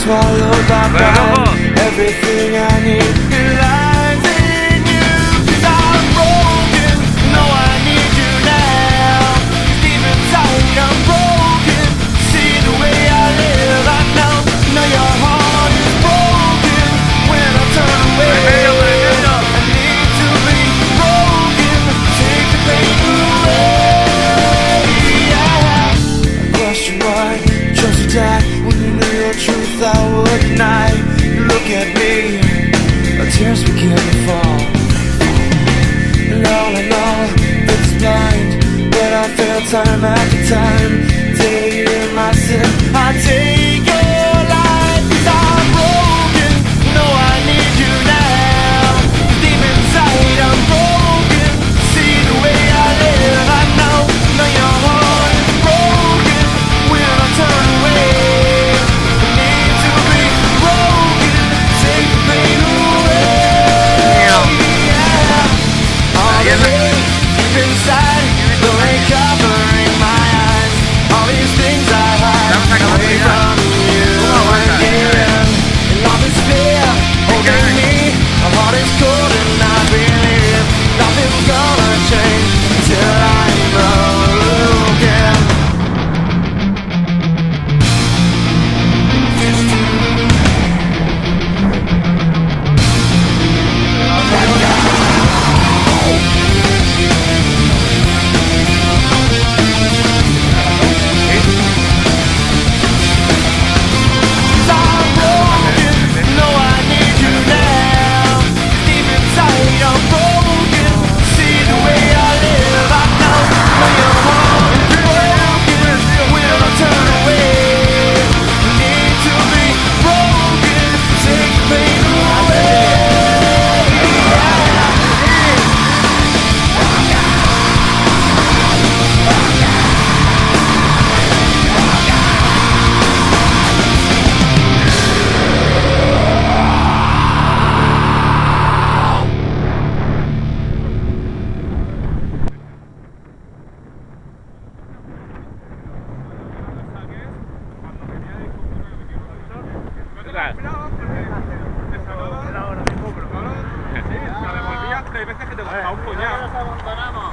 swallowed by pride. Everything I need lies in you. 'Cause I'm broken, no I need you now. 'Cause deep inside I'm broken. See the way I live, I know your heart is broken. When I turn away, I need to be broken. Take the pain away. Yeah. Question why chose to die when you knew your truth I would deny. You look at me, tears begin to fall. And all I know, it's blind, but I fail time after time. Day in my sin, I take your life. 'Cause I'm broken, no I need you now. Deep inside I'm broken. See the way I live, I know your heart is broken. When I turn away, I need to be broken. Take the pain away. Yeah. All the hate deep inside, the rain covering my eyes. All these things I hide away from you again. And all this fear holding me, my heart is cold and I believe nothing's gonna change till I'm broken.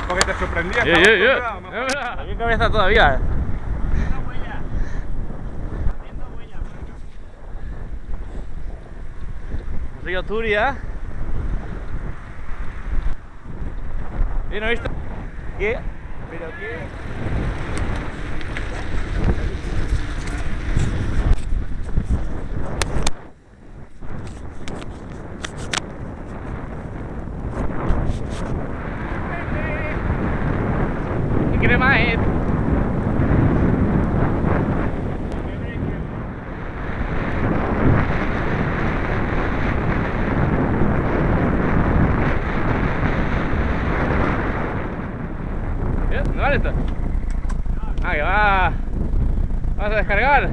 Porque te sorprendía. Aquí en cabeza todavía. Río Turia. Y no he visto. ¿Qué? ¿Pero qué? Crema es. ¿Dónde vale esto? Ah, que va. Vas a descargar.